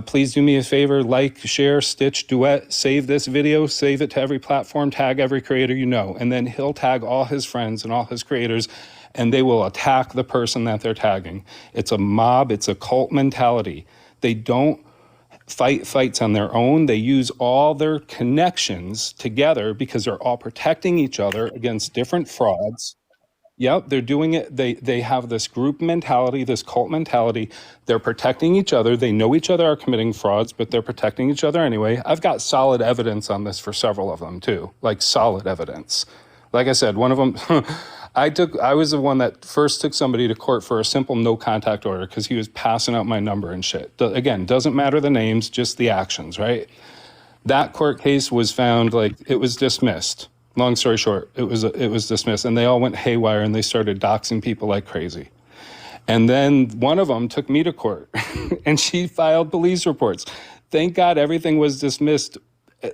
Please do me a favor, like, share, stitch, duet, save this video, save it to every platform, tag every creator you know. And then he'll tag all his friends and all his creators, and they will attack the person that they're tagging. It's a mob, it's a cult mentality. They don't fight fights on their own. They use all their connections together because they're all protecting each other against different frauds. Yep, they're doing it. They have this group mentality, this cult mentality. They're protecting each other. They know each other are committing frauds, but they're protecting each other anyway. I've got solid evidence on this for several of them too, like solid evidence. Like I said, one of them, I was the one that first took somebody to court for a simple no contact order because he was passing out my number and shit. Again, doesn't matter the names, just the actions, right? That court case was found, like, it was dismissed. Long story short, it was dismissed, and they all went haywire and they started doxing people like crazy. And then one of them took me to court and she filed police reports. Thank God everything was dismissed.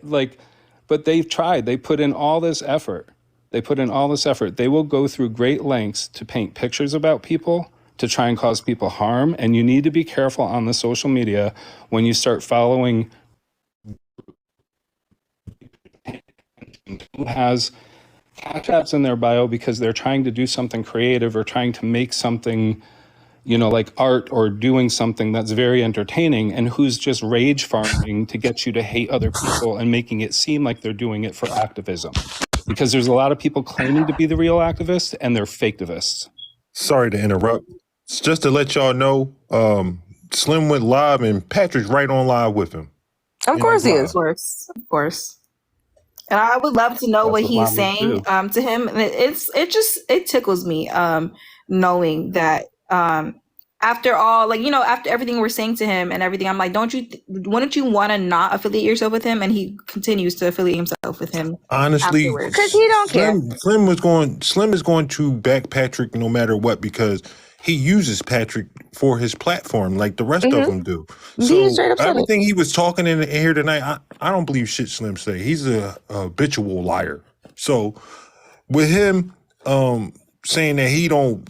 But they tried. They put in all this effort. They will go through great lengths to paint pictures about people, to try and cause people harm. And you need to be careful on the social media when you start following who has cash apps in their bio because they're trying to do something creative or trying to make something, like art, or doing something that's very entertaining, and who's just rage farming to get you to hate other people and making it seem like they're doing it for activism. Because there's a lot of people claiming to be the real activists and they're faketivists. Sorry to interrupt. Just to let y'all know, Slim went live and Patrick's right on live with him. Of course he is. Of course. And I would love to know what he's saying to him. And it tickles me knowing that after all, after everything we're saying to him and everything, I'm like, wouldn't you want to not affiliate yourself with him? And he continues to affiliate himself with him. Honestly, because he don't care. Slim is going to back Patrick no matter what, because he uses Patrick for his platform like the rest of them do. So everything he was talking in here tonight, I don't believe shit Slim say. He's a habitual liar. So with him saying that he don't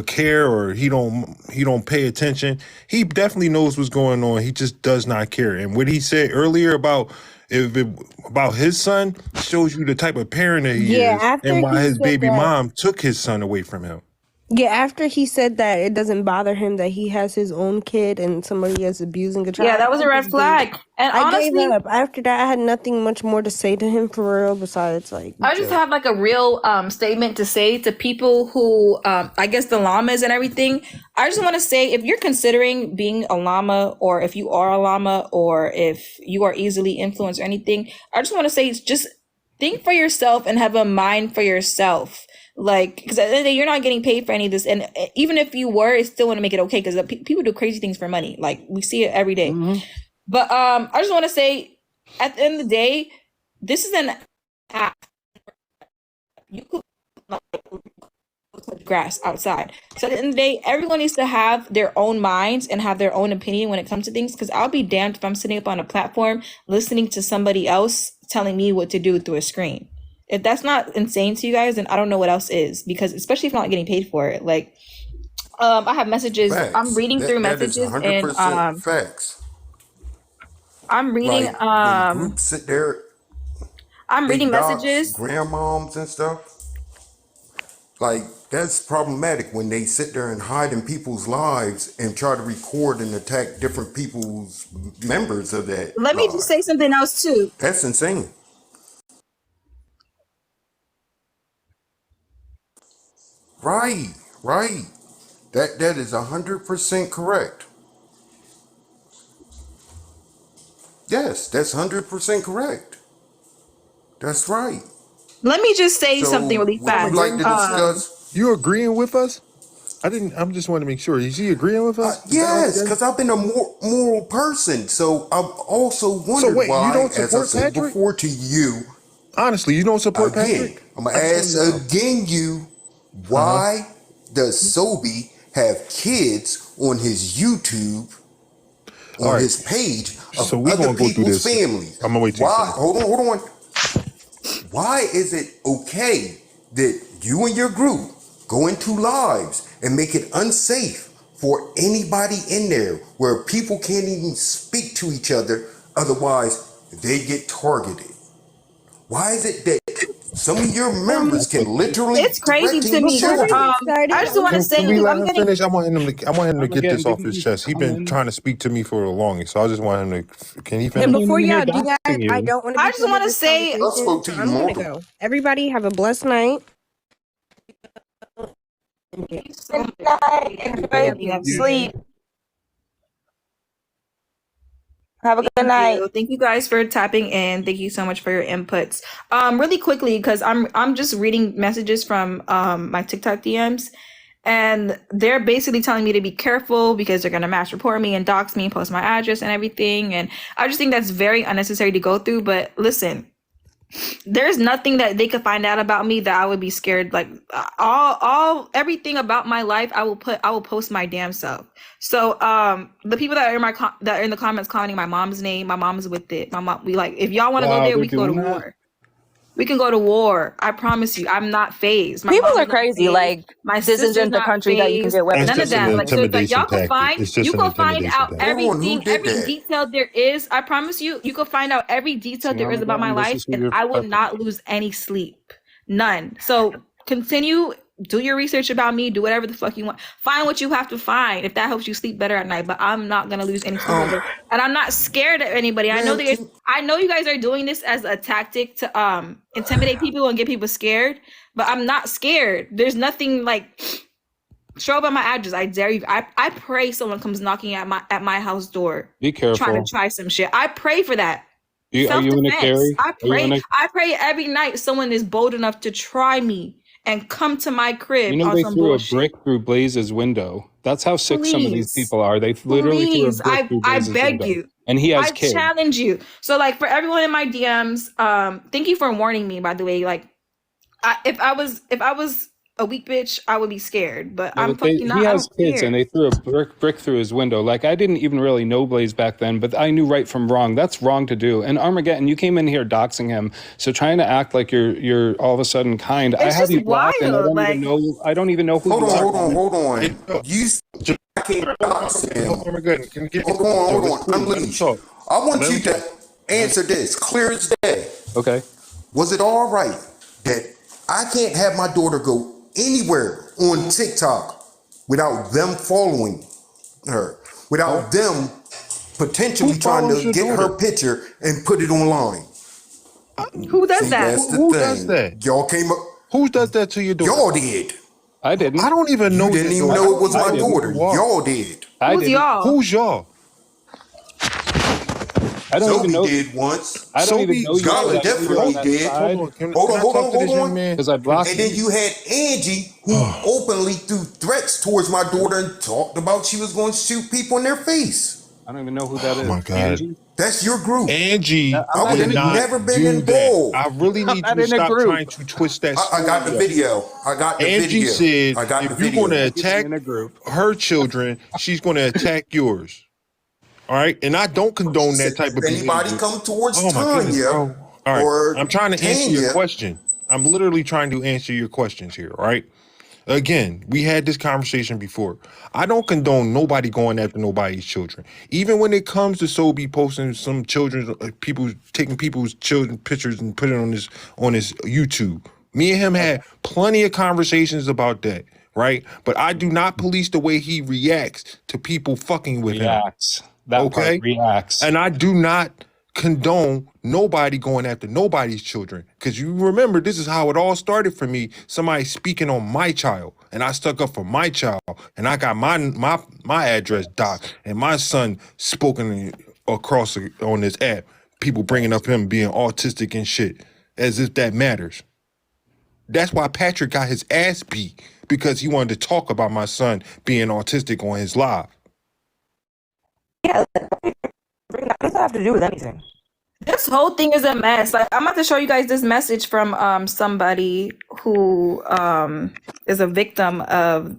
care or he don't pay attention, he definitely knows what's going on. He just does not care. And what he said earlier about his son shows you the type of parent that he is, and why his baby mom took his son away from him. Yeah, after he said that it doesn't bother him that he has his own kid and somebody is abusing a child. Yeah, that was a red flag. And honestly, I gave up. After that, I had nothing much more to say to him for real besides I just have a real statement to say to people who, I guess the llamas and everything. I just want to say, if you're considering being a llama, or if you are a llama, or if you are easily influenced or anything, I just want to say, just think for yourself and have a mind for yourself. Because at the end of the day, you're not getting paid for any of this. And even if you were, it's still want to make it okay, because people do crazy things for money. We see it every day. Mm-hmm. But I just want to say, at the end of the day, this is an app. You could touch grass outside. So at the end of the day, everyone needs to have their own minds and have their own opinion when it comes to things. Because I'll be damned if I'm sitting up on a platform listening to somebody else telling me what to do through a screen. If that's not insane to you guys, then I don't know what else is. Because especially if you're not getting paid for it, I have messages. Facts. I'm reading through messages and facts. I'm reading. When groups sit there. I'm reading messages. Grandmoms and stuff. That's problematic when they sit there and hide in people's lives and try to record and attack different people's members of that. Let me just say something else too. That's insane. Right. That is 100% correct. Yes, that's 100% correct. That's right. Let me just say something really fast. Would like to discuss? You agreeing with us? I'm just want to make sure. Is he agreeing with us? Yes, because I've been a moral person. So I've also wondered why, you don't support as I said Patrick? before to you. Honestly, you don't support Patrick? I'm going to ask you, why does Sobe have kids on his YouTube, on his page of other people's families? I'm going to wait till why? Hold on. Why is it okay that you and your group go into lives and make it unsafe for anybody in there where people can't even speak to each other, otherwise they get targeted? Why is it that some of your members can literally? It's crazy to me. I just want to say, can we let him finish? I want him to get this off his chest. He's been trying to speak to me for the longest, so I just want him to. Can he finish? And before y'all do that, I don't want to. I just want to say, I spoke to you I'm more. gonna go. Everybody have a blessed night. Everybody have sleep. Have a good night. Thank you guys for tapping in. Thank you so much for your inputs. Really quickly, because I'm just reading messages from my TikTok DMs, and they're basically telling me to be careful because they're gonna mass report me and dox me and post my address and everything. And I just think that's very unnecessary to go through. But listen, there's nothing that they could find out about me that I would be scared. Like everything about my life, I will post my damn self. So the people that are that are in the comments calling my mom's name, my mom's with it. My mom, if y'all want to go there, we can go to war. We can go to war. I promise you, I'm not phased. People are crazy. Like, my this isn't the country that you can get weapons. None of that. Like, so that y'all can find, you can find out everything, every detail there is. I promise you, you can find out every detail there is about my life, and I will not lose any sleep. None. So continue. Do your research about me. Do whatever the fuck you want. Find what you have to find if that helps you sleep better at night. But I'm not gonna lose any sleep over. And I'm not scared of anybody. I know you guys are doing this as a tactic to intimidate people and get people scared. But I'm not scared. There's nothing like. Show up at my address. I dare you. I pray someone comes knocking at my house door. Be careful. Trying to try some shit. I pray for that. Are you in a carry? I pray every night someone is bold enough to try me and come to my crib. You know, they threw a brick through Blaze's window. That's how sick some of these people are. They literally threw a brick through Blaze's window. I beg you. And he has kids. I challenge you. So, like, for everyone in my DMs, thank you for warning me, by the way. Like, if I was a weak bitch, I would be scared. But no, I'm fucking not. He has kids, and they threw a brick through his window. Like, I didn't even really know Blaze back then, but I knew right from wrong. That's wrong to do. And Armageddon, you came in here doxing him, so trying to act like you're all of a sudden kind. I have you blocked, and I don't even know who. Hold on. I can't dox him. Armageddon, can you get hold on. I'm Leash. I want you to answer this clear as day. Okay. Was it all right that I can't have my daughter go anywhere on TikTok without them following her, without them potentially trying to get her picture and put it online? Who does that? That's the thing. Does that? Y'all came up. Who does that to your daughter? Y'all did. I didn't. I don't even know. You didn't even know it was my daughter. Y'all did. Who's y'all? Who's y'all? I don't even know. Did once. I don't even know. Scarlett definitely did. Hold on. Because I blocked. And then you had Angie, who openly threw threats towards my daughter and talked about she was going to shoot people in their face. I don't even know who that is. Oh my God. Angie? That's your group. Angie, I would have never been involved. I really need you to stop trying to twist that. I got the video. Angie said, if you're going to attack her children, she's going to attack yours. All right, and I don't condone that type of behavior. Anybody come towards Tanya? All right, I'm trying to answer your question. I'm literally trying to answer your questions here. All right. Again, we had this conversation before. I don't condone nobody going after nobody's children. Even when it comes to Sobe posting some children, people taking people's children pictures and putting it on his YouTube. Me and him had plenty of conversations about that. Right, but I do not police the way he reacts to people fucking with him. That part reacts. And I do not condone nobody going after nobody's children. Because you remember, this is how it all started for me. Somebody speaking on my child. And I stuck up for my child. And I got my address docked. And my son spoken across on this app. People bringing up him being autistic and shit. As if that matters. That's why Patrick got his ass beat. Because he wanted to talk about my son being autistic on his live. Yeah, that doesn't have to do with anything. This whole thing is a mess. Like, I'm about to show you guys this message from somebody who is a victim of